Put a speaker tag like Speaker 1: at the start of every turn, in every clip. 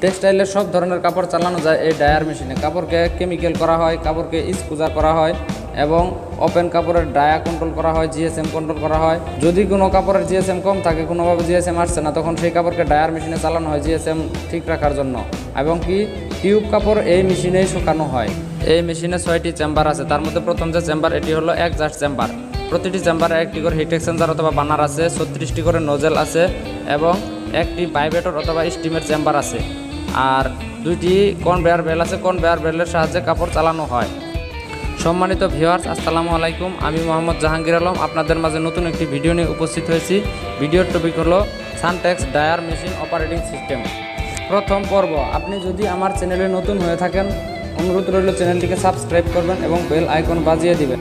Speaker 1: টেক্সটাইলের সব ধরনের কাপড় চালানো যায় এই ড্রায়ার মেশিনে। কাপড়কে কেমিক্যাল করা হয়, কাপড়কে স্কুজার করা হয় এবং ওপেন কাপড়ের ড্রায়া কন্ট্রোল করা হয়, জিএসএম কন্ট্রোল করা হয়। যদি কোনো কাপড়ের জিএসএম কম থাকে, কোনোভাবে জিএসএম আসছে না, তখন সেই কাপড়কে ড্রায়ার মেশিনে চালানো হয় জিএসএম ঠিক রাখার জন্য। এবং কি টিউব কাপড় এই মেশিনেই শুকানো হয়। এই মেশিনে 6টি চেম্বার আছে। তার মধ্যে প্রথম যে চেম্বার, এটি হলো একজাস্ট চেম্বার। প্রতিটি চেম্বারে একটি করে হিট এক্সচেঞ্জার অথবা বার্নার আছে, 36টি করে নোজেল আছে এবং একটি ভাইব্রেটর অথবা স্টিমের চেম্বার আছে। আর 2টি কনভেয়ার বেল্ট আছে। কনভেয়ার বেল্টের সাহায্যে কাপড় চালানো হয়। সম্মানিত ভিউয়ার্স, আসসালামু আলাইকুম। আমি মোহাম্মদ জাহাঙ্গীর আলম আপনাদের মাঝে নতুন একটি ভিডিও নিয়ে উপস্থিত হয়েছি। ভিডিওর টপিক হলো Suntex dryer machine operating system. প্রথম পর্ব। আপনি যদি আমার চ্যানেলে নতুন হয়ে থাকেন, অনুরোধ রইল চ্যানেলটিকে সাবস্ক্রাইব করবেন এবং বেল আইকন বাজিয়ে দিবেন।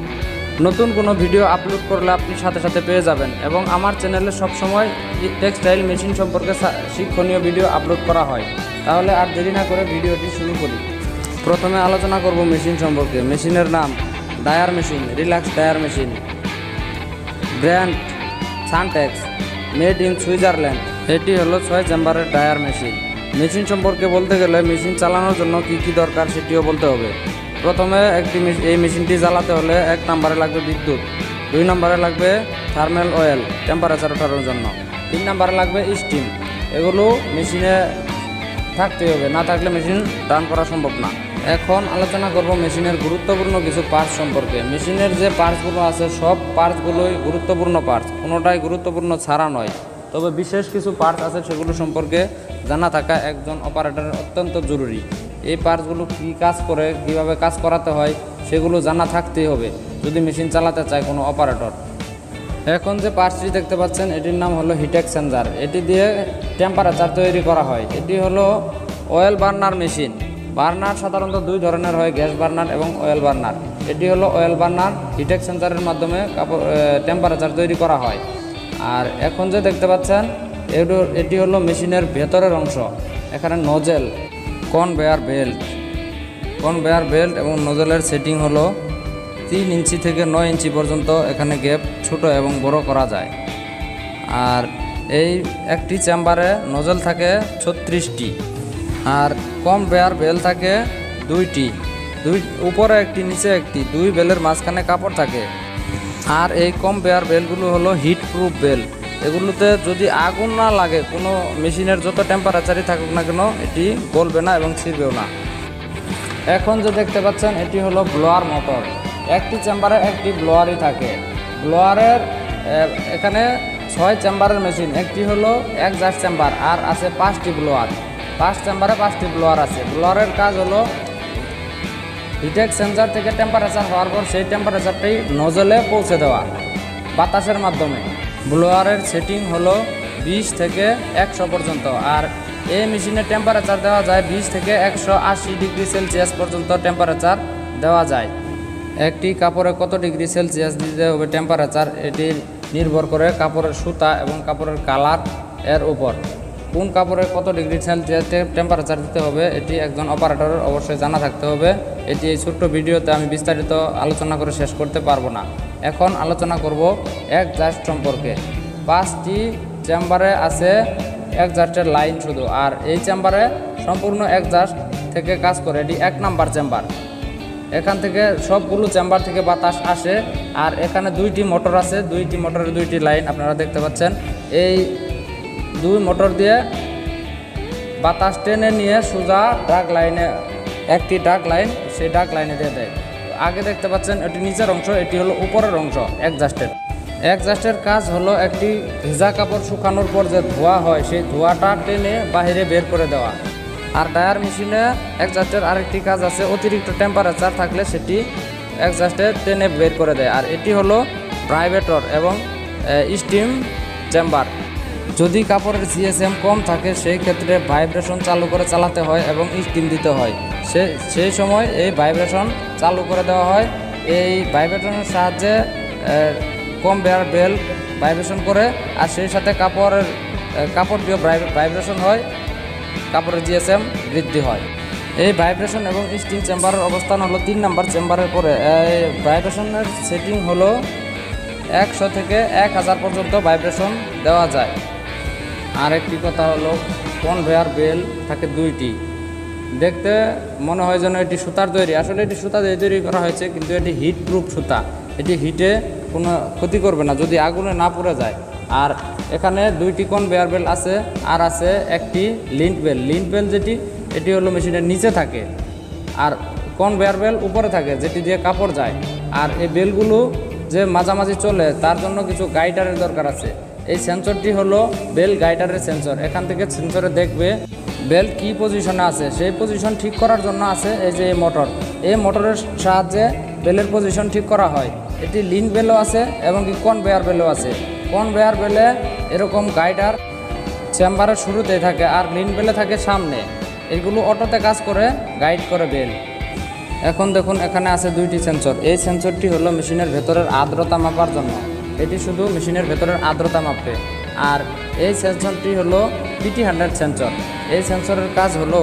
Speaker 1: নতুন কোনো ভিডিও আপলোড করলে আপনি সাথে সাথে পেয়ে যাবেন। এবং আমার চ্যানেলে সবসময় টেক্সটাইল মেশিন সম্পর্কে শিক্ষণীয় ভিডিও আপলোড করা হয়। তাহলে আর দেরি না করে ভিডিওটি শুরু করি। প্রথমে আলোচনা করব মেশিন সম্পর্কে। মেশিনের নাম dryer machine, relax dryer machine. Brand Suntex, made in Switzerland. এটি হলো 6 চেম্বারের ড্রায়ার মেশিন। মেশিন সম্পর্কে বলতে গেলে মেশিন চালানোর জন্য কী কী দরকার সেটিও বলতে হবে। প্রথমে এই মেশিনটি চালাতে হলে 1 নম্বরে লাগবে বিদ্যুৎ, 2 নম্বরে লাগবে থার্মাল অয়েল টেম্পারেচার ওঠানোর জন্য, 3 নম্বরে লাগবে স্টিম। এগুলো মেশিনে থাকতে হবে, না থাকলে মেশিন রান করা সম্ভব না। এখন আলোচনা করব মেশিনের গুরুত্বপূর্ণ কিছু পার্টস সম্পর্কে। মেশিনের যে পার্টসগুলো আছে সব পার্টসগুলোই গুরুত্বপূর্ণ পার্টস, কোনোটাই গুরুত্বপূর্ণ ছাড়া নয়। তবে বিশেষ কিছু পার্টস আছে, সেগুলো সম্পর্কে জানা থাকা একজন অপারেটরের অত্যন্ত জরুরি। এই পার্টসগুলো কী কাজ করে, কীভাবে কাজ করাতে হয়, সেগুলো জানা থাকতেই হবে যদি মেশিন চালাতে চায় কোনো অপারেটর। এখন যে পার্টসটি দেখতে পাচ্ছেন, এটির নাম হলো হিট এক্সচেঞ্জার। এটি দিয়ে টেম্পারেচার তৈরি করা হয়। এটি হলো অয়েল বার্নার মেশিন। বার্নার সাধারণত 2 ধরনের হয়, গ্যাস বার্নার এবং অয়েল বার্নার। এটি হলো অয়েল বার্নার। হিট এক্সচেঞ্জারের মাধ্যমে টেম্পারেচার তৈরি করা হয়। আর এখন যে দেখতে পাচ্ছেন, এটি হলো মেশিনের ভেতরের অংশ। এখানে নোজেল, কনভেয়ার বেল্ট এবং নোজেলের সেটিং হলো 3 ইঞ্চি থেকে 9 ইঞ্চি পর্যন্ত। এখানে গ্যাপ ছোট এবং বড় করা যায়। আর এই একটি চেম্বারে নোজেল থাকে 36টি আর কনভেয়ার বেল্ট থাকে 2টি, উপরে একটি নিচে একটি, 2 বেলের মাঝখানে কাপড় থাকে। আর এই কনভেয়ার বেল্টগুলো হলো হিট প্রুফ বেল্ট। এগুলোতে যদি আগুন না লাগে, কোনো মেশিনের যত টেম্পারেচারই থাকুক না কেন, এটি গলবে না এবং ছিঁড়বেও না। এখন যে দেখতে পাচ্ছেন, এটি হলো ব্লোয়ার মোটর। একটি চেম্বারে একটি ব্লোয়ারই থাকে। ব্লোয়ারের এখানে 6 চেম্বারের মেশিন। একটি হলো একজাস্ট চেম্বার, আর আছে 5টি ব্লোয়ার। 5 চেম্বারে 5টি ব্লোয়ার আছে। ব্লোয়ারের কাজ হলো হিট এক্সচেঞ্জার থেকে টেম্পারেচার হওয়ার পর সেই টেম্পারেচারটাই নজলে পৌঁছে দেওয়া বাতাসের মাধ্যমে। ব্লোয়ারের সেটিং হলো 20 থেকে 100 পর্যন্ত। আর এই মেশিনে টেম্পারেচার দেওয়া যায় 20 থেকে 180 ডিগ্রি সেলসিয়াস পর্যন্ত টেম্পারেচার দেওয়া যায়। একটি কাপড়ে কত ডিগ্রি সেলসিয়াস দিতে হবে টেম্পারেচার, এটি নির্ভর করে কাপড়ের সুতা এবং কাপড়ের কালার এর উপর। কোন কাপড়ে কত ডিগ্রি সেলসিয়াস টেম্পারেচার দিতে হবে, এটি একজন অপারেটরের অবশ্যই জানা থাকতে হবে। এটি এই ছোট্ট ভিডিওতে আমি বিস্তারিত আলোচনা করে শেষ করতে পারবো না। এখন আলোচনা করব একজাস্ট সম্পর্কে। 5টি চেম্বারে আছে একজাস্টের লাইন শুধু। আর এই চেম্বারে সম্পূর্ণ একজাস্ট থেকে কাজ করে। এটি 1 নাম্বার চেম্বার। এখান থেকে সবগুলো চেম্বার থেকে বাতাস আসে। আর এখানে 2টি মোটর আছে, 2টি মোটরের 2টি লাইন আপনারা দেখতে পাচ্ছেন। এই 2 মোটর দিয়ে বাতাস টেনে নিয়ে সোজা ডাক লাইনে, একটি ডাক লাইন, সেই ডাক লাইনে দিয়ে দেয়। আগে দেখতে পাচ্ছেন এটি নিচের অংশ, এটি হলো উপরের অংশ একজাস্টের কাজ হলো একটি ভেজা কাপড় শুকানোর পর যে ধোয়া হয়, সেই ধোয়াটা টেনে বাইরে বের করে দেওয়া। আর ড্রায়ার মেশিনে একজাস্টের আরেকটি কাজ আছে, অতিরিক্ত টেম্পারেচার থাকলে সেটি একজাস্টে টেনে বের করে দেয়। আর এটি হলো ভাইব্রেটর এবং স্টিম চেম্বার। যদি কাপড়ের জিএসএম কম থাকে, সেই ক্ষেত্রে ভাইব্রেশন চালু করে চালাতে হয় এবং স্টিম দিতে হয়। সেই সময় এই ভাইব্রেশন চালু করে দেওয়া হয়। এই ভাইব্রেশনের সাহায্যে কনভেয়ার বেল্ট ভাইব্রেশন করে, আর সেই সাথে কাপড় দিয়ে ভাইব্রেশন হয়, কাপড়ের জিএসএম বৃদ্ধি হয়। এই ভাইব্রেশন এবং স্টিম চেম্বারের অবস্থান হলো 3 নাম্বার চেম্বারের পরে। এই ভাইব্রেশনের সেটিং হলো 100 থেকে 1000 পর্যন্ত ভাইব্রেশন দেওয়া যায়। আর একটি কথা হলো কনভেয়ার বেল্ট থাকে দুইটি। দেখতে মনে হয় যেন এটি সুতার তৈরি, আসলে এটি সুতা দিয়ে তৈরি করা হয়েছে, কিন্তু এটি হিট প্রুফ সুতা। এটি হিটে কোনো ক্ষতি করবে না যদি আগুনে না পুড়ে যায়। আর এখানে দুইটি কনভেয়ার বেল্ট আছে, আর আছে একটি লিন্ট বেল্ট। লিন্ট বেল্ট যেটি, এটি হলো মেশিনের নিচে থাকে, আর কনভেয়ার বেল্ট উপরে থাকে যেটি দিয়ে কাপড় যায়। আর এই বেল্টগুলো যে মাঝামাঝি চলে তার জন্য কিছু গাইডারের দরকার আছে। এই সেন্সরটি হলো বেল্ট গাইডারের সেন্সর। এখান থেকে সেন্সরে দেখবে বেল্ট কী পজিশনে আছে, সেই পজিশন ঠিক করার জন্য আছে এই যে মোটর। এই মোটরের সাহায্যে বেল্টের পজিশন ঠিক করা হয়। এটি লিন্ট বেল্টও আছে এবং কি কনভেয়ার বেল্টও আছে। কনভেয়ার বেল্টে এরকম গাইডার চেম্বারের শুরুতেই থাকে, আর লিন্ট বেল্টে থাকে সামনে। এগুলো অটোতে কাজ করে, গাইড করে বেল্ট। এখন দেখুন এখানে আছে দুইটি সেন্সর। এই সেন্সরটি হলো মেশিনের ভেতরের আর্দ্রতা মাপার জন্য। এটি শুধু মেশিনের ভেতরের আর্দ্রতা মাপবে। আর এই সেন্সরটি হলো PT100 সেন্সর। এই সেন্সরের কাজ হলো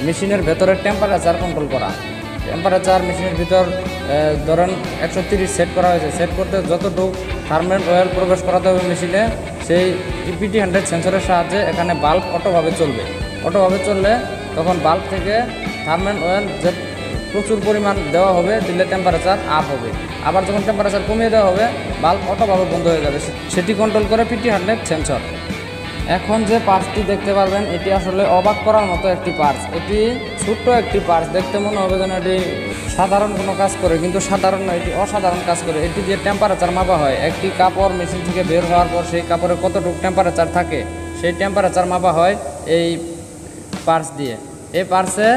Speaker 1: মেশিনের ভেতরের টেম্পারেচার কন্ট্রোল করা। টেম্পারেচার মেশিনের ভিতর ধরেন 130 সেট করা হয়েছে, সেট করতে যতটুকু থার্মাল অয়েল প্রবেশ করাতে হবে মেশিনে, সেই PT100 সেন্সরের সাহায্যে এখানে বাল্ব অটোভাবে চলবে। অটোভাবে চললে তখন বাল্ব থেকে থার্মাল অয়েল যে প্রচুর পরিমাণ দেওয়া হবে, দিলে টেম্পারেচার আপ হবে। আবার যখন টেম্পারেচার কমিয়ে দেওয়া হবে, বাল্ব অটোভাবে বন্ধ হয়ে যাবে। সেটি কন্ট্রোল করে PT100 সেন্সর। এখন যে পার্টসটি দেখতে পারবেন, এটি আসলে অবাক করার মতো একটি পার্টস। এটি ছোট্ট একটি পার্টস, দেখতে মনে হবে যেন এটি সাধারণ কোনো কাজ করে, কিন্তু সাধারণ নয়, এটি অসাধারণ কাজ করে। এটি দিয়ে টেম্পারেচার মাপা হয়। একটি কাপড় মেশিন থেকে বের হওয়ার পর সেই কাপড়ে কতটুকু টেম্পারেচার থাকে, সেই টেম্পারেচার মাপা হয় এই পার্টস দিয়ে। এই পার্টসে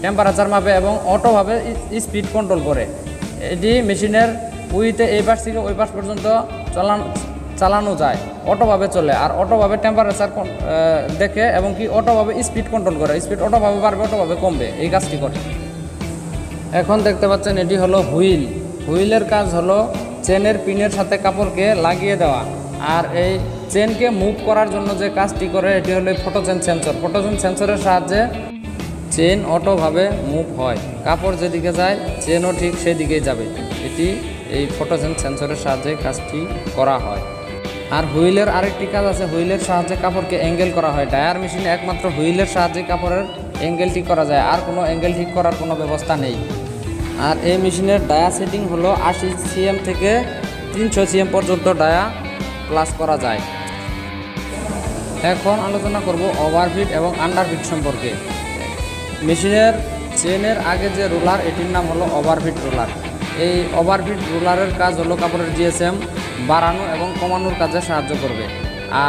Speaker 1: টেম্পারেচার মাপে এবং অটোভাবে স্পিড কন্ট্রোল করে। এটি মেশিনের উইতে এই পাশ থেকে ওই পাশ পর্যন্ত চালানো যায়, অটোভাবে চলে। আর অটোভাবে টেম্পারেচার দেখে এবং কি অটোভাবে স্পিড কন্ট্রোল করে। স্পিড অটোভাবে বাড়বে, অটোভাবে কমবে, এই কাজটি করে। এখন দেখতে পাচ্ছেন এটি হলো হুইল। হুইলের কাজ হলো চেনের পিনের সাথে কাপড়কে লাগিয়ে দেওয়া। আর এই চেনকে মুভ করার জন্য যে কাজটি করে, এটি হলো ফটোচেন সেন্সর। ফটোচেন সেন্সরের সাহায্যে চেন অটোভাবে মুভ হয়। কাপড় যেদিকে যায় চেনও ঠিক সেদিকেই যাবে। এটি এই ফটোচেন সেন্সরের সাহায্যে কাজটি করা হয়। আর হুইলের আরেকটি কাজ আছে, হুইলের সাহায্যে কাপড়কে অ্যাঙ্গেল করা হয়। ডায়ার মেশিনে একমাত্র হুইলের সাহায্যে কাপড়ের অ্যাঙ্গেল ঠিক করা যায়, আর কোনো অ্যাঙ্গেল ঠিক করার কোনো ব্যবস্থা নেই। আর এই মেশিনের ডায়া সেটিং হলো 80 cm থেকে 300 cm পর্যন্ত ডায়া প্লাস করা যায়। এখন আলোচনা করব ওভারফিট এবং আন্ডারফিট সম্পর্কে। মেশিনের চেনের আগে যে রোলার, এটির নাম হলো ওভারফিট রোলার। এই ওভারফিট রোলারের কাজ হলো কাপড়ের জিএসএম বাড়ানো এবং কমানোর কাজে সাহায্য করবে।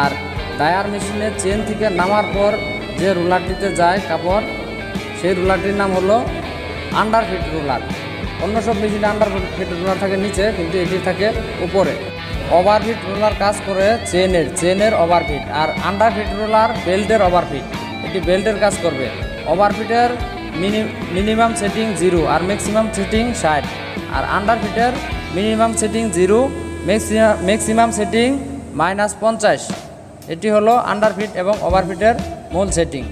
Speaker 1: আর ডায়ার মেশিনের চেন থেকে নামার পর যে রোলারটিতে যায় কাপড়, সেই রোলারটির নাম হলো আন্ডারফিট রোলার। অন্য সব মেশিনে আন্ডারফিট রোলার থাকে নিচে, কিন্তু এটি থাকে উপরে। ওভারফিট রোলার কাজ করে চেনের ওভারফিট, আর আন্ডারফিট রোলার বেল্টের ওভারফিট। এটি বেল্টের কাজ করবে। ওভারফিটের মিনিমাম সেটিং 0 আর ম্যাক্সিমাম সেটিং 60। আর আন্ডারফিটের মিনিমাম সেটিং 0, ম্যাক্সিমাম সেটিং -50। এটি হলো আন্ডারফিট এবং ওভারফিটের মূল সেটিং।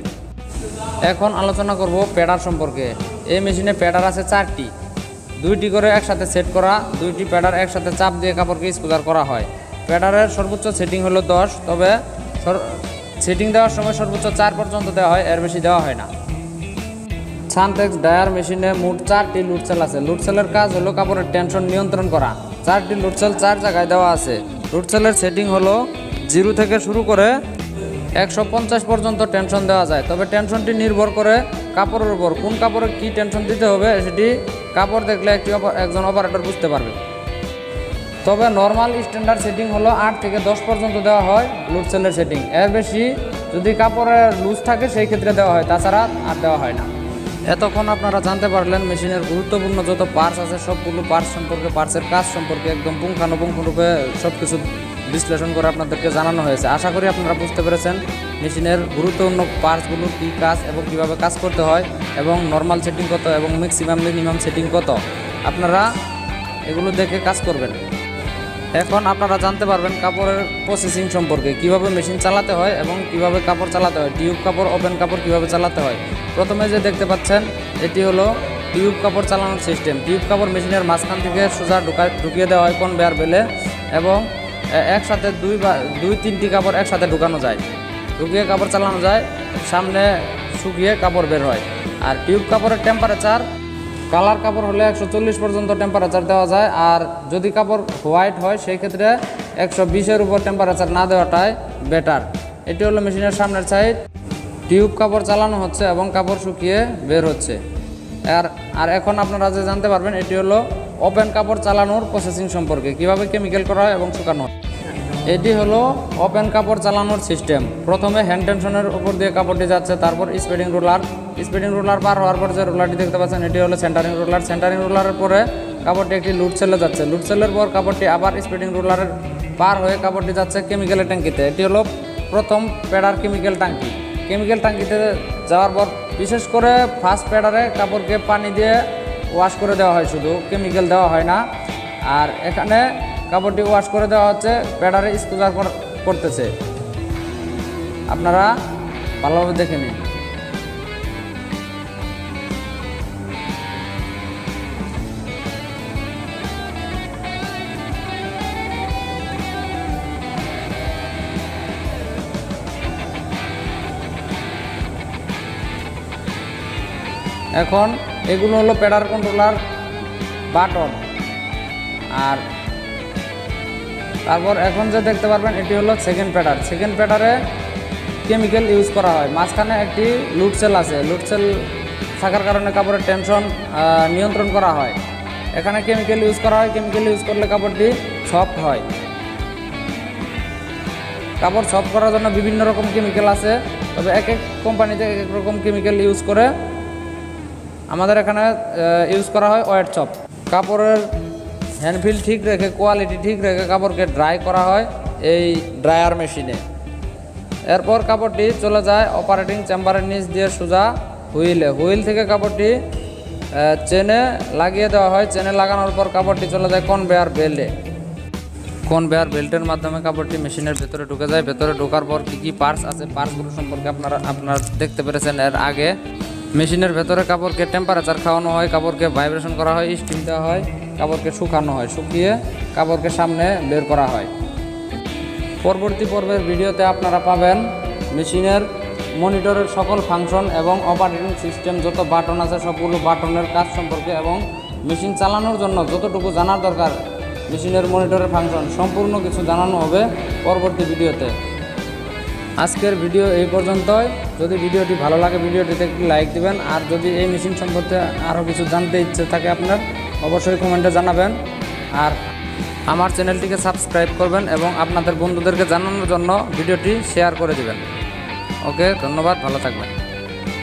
Speaker 1: এখন আলোচনা করব প্যাডার সম্পর্কে। এই মেশিনে প্যাডার আছে 4টি, 2টি করে একসাথে সেট করা। 2টি প্যাডার একসাথে চাপ দিয়ে কাপড়কে স্কুজার করা হয়। প্যাডারের সর্বোচ্চ সেটিং হলো 10, তবে সেটিং দেওয়ার সময় সর্বোচ্চ 4 পর্যন্ত দেওয়া হয়, এর বেশি দেওয়া হয় না। সানটেক্স ডায়ার মেশিনে মোট 4টি লুট সেল আছে। লুট সেলের কাজ হলো কাপড়ের টেনশন নিয়ন্ত্রণ করা। 4টি লুট সেল 4 জায়গায় দেওয়া আছে। লুট সেলের সেটিং হলো 0 থেকে শুরু করে 150 পর্যন্ত টেনশন দেওয়া যায়, তবে টেনশনটি নির্ভর করে কাপড়ের উপর। কোন কাপড়ে কী টেনশন দিতে হবে সেটি কাপড় দেখলে একজন অপারেটর বুঝতে পারবে। তবে নর্মাল স্ট্যান্ডার্ড সেটিং হলো 8 থেকে 10 পর্যন্ত দেওয়া হয় লুট সেলের সেটিং। এর বেশি যদি কাপড়ের লুজ থাকে সেই ক্ষেত্রে দেওয়া হয়, তাছাড়া আর দেওয়া হয় না। এতক্ষণ আপনারা জানতে পারলেন মেশিনের গুরুত্বপূর্ণ যত পার্টস আছে সবগুলো পার্টস সম্পর্কে, পার্টসের কাজ সম্পর্কে একদম পুঙ্খানুপুঙ্খরূপে সব কিছু বিশ্লেষণ করে আপনাদেরকে জানানো হয়েছে। আশা করি আপনারা বুঝতে পেরেছেন মেশিনের গুরুত্বপূর্ণ পার্টসগুলো কী কাজ এবং কীভাবে কাজ করতে হয়, এবং নর্মাল সেটিং কত এবং ম্যাক্সিমাম মিনিমাম সেটিং কত। আপনারা এগুলো দেখে কাজ করবেন। এখন আপনারা জানতে পারবেন কাপড়ের প্রসেসিং সম্পর্কে, কিভাবে মেশিন চালাতে হয় এবং কিভাবে কাপড় চালাতে হয়, টিউব কাপড়, ওপেন কাপড় কিভাবে চালাতে হয়। প্রথমে যে দেখতে পাচ্ছেন এটি হলো টিউব কাপড় চালানোর সিস্টেম। টিউব কাপড় মেশিনের মাঝখান থেকে সোজা ঢুকিয়ে দেওয়া হয় কনভেয়ার বেলে, এবং একসাথে 2-3টি কাপড় একসাথে ঢুকানো যায়, ঢুকিয়ে কাপড় চালানো যায়। সামনে শুকিয়ে কাপড় বের হয়। আর টিউব কাপড়ের টেম্পারেচার, কালার কাপড় হলে 140 পর্যন্ত টেম্পারেচার দেওয়া যায়। আর যদি কাপড় হোয়াইট হয় সেই ক্ষেত্রে 120-এর উপর টেম্পারেচার না দেওয়াটাই বেটার। এটি হলো মেশিনের সামনের সাইড। টিউব কাপড় চালানো হচ্ছে এবং কাপড় শুকিয়ে বের হচ্ছে। আর এখন আপনারা যে জানতে পারবেন এটি হলো ওপেন কাপড় চালানোর প্রসেসিং সম্পর্কে, কিভাবে কেমিক্যাল করা হয় এবং শুকানো হয়। এটি হলো ওপেন কাপড় চালানোর সিস্টেম। প্রথমে হ্যান্ড টেনশনের উপর দিয়ে কাপড়টি যাচ্ছে, তারপর স্পিডিং রোলার পার হওয়ার পর যে রোলারটি দেখতে পাচ্ছেন এটি হলো সেন্টারিং রোলারের পরে কাপড়টি একটি লুট সেলে যাচ্ছে, লুট সেলের পর কাপড়টি আবার স্পিডিং রোলারের পার হয়ে কাপড়টি যাচ্ছে কেমিক্যালের ট্যাঙ্কিতে। এটি হলো প্রথম প্যাডার কেমিক্যাল ট্যাঙ্কিতে যাওয়ার পর বিশেষ করে ফার্স্ট প্যাডারে কাপড়কে পানি দিয়ে ওয়াশ করে দেওয়া হয়, শুধু কেমিক্যাল দেওয়া হয় না। আর এখানে কাপড়টি ওয়াশ করে দেওয়া হচ্ছে, প্যাডারে স্কুজার করতেছে। আপনারা ভালোভাবে দেখে নিন। এখন এগুলো হলো প্যাডার কন্ট্রোলার বাটন। আর তারপর এখন যে দেখতে পারবেন এটি হলো সেকেন্ড প্যাডারে কেমিক্যাল ইউজ করা হয়। মাঝখানে একটি লুট সেল আছে, লুট সেল থাকার কারণে কাপড়ের টেনশন নিয়ন্ত্রণ করা হয়। এখানে কেমিক্যাল ইউজ করা হয়, কেমিক্যাল ইউজ করলে কাপড়টি সফট হয়। কাপড় সফট করার জন্য বিভিন্ন রকম কেমিক্যাল আছে, তবে এক এক কোম্পানিতে এক এক রকম কেমিক্যাল ইউজ করে। আমাদের এখানে ইউজ করা হয় ওয়েট চপ। কাপড়ের হ্যান্ডফিল ঠিক রেখে, কোয়ালিটি ঠিক রেখে কাপড়কে ড্রাই করা হয় এই ড্রায়ার মেশিনে। এরপর কাপড়টি চলে যায় অপারেটিং চেম্বারের নিচ দিয়ে সোজা হুইল থেকে কাপড়টি চেনে লাগিয়ে দেওয়া হয়। চেনে লাগানোর পর কাপড়টি চলে যায় কনভেয়ার বেল্টের মাধ্যমে কাপড়টি মেশিনের ভেতরে ঢুকে যায়। ভেতরে ঢোকার পর কী পার্টস আছে, পার্টসগুলো সম্পর্কে আপনারা দেখতে পেরেছেন এর আগে। মেশিনের ভেতরে কাপড়কে টেম্পারেচার খাওয়ানো হয়, কাপড়কে ভাইব্রেশন করা হয়, স্টিম দেওয়া হয়, কাপড়কে শুকানো হয়, শুকিয়ে কাপড়কে সামনে বের করা হয়। পরবর্তী পর্বের ভিডিওতে আপনারা পাবেন মেশিনের মনিটরের সকল ফাংশন এবং অপারেটিং সিস্টেম, যত বাটন আছে সবগুলো বাটনের কাজ সম্পর্কে এবং মেশিন চালানোর জন্য যতটুকু জানার দরকার মেশিনের মনিটরের ফাংশন সম্পূর্ণ কিছু জানানো হবে পরবর্তী ভিডিওতে। আজকের ভিডিও এই পর্যন্তই। যদি ভিডিওটি ভালো লাগে ভিডিওটিতে একটি লাইক দিবেন। আর যদি এই মেশিন সম্পর্কে আরও কিছু জানতে ইচ্ছে থাকে আপনার, অবশ্যই কমেন্টে জানাবেন। আর আমার চ্যানেলটিকে সাবস্ক্রাইব করবেন এবং আপনাদের বন্ধুদেরকে জানানোর জন্য ভিডিওটি শেয়ার করে দিবেন। ওকে, ধন্যবাদ, ভালো থাকবেন।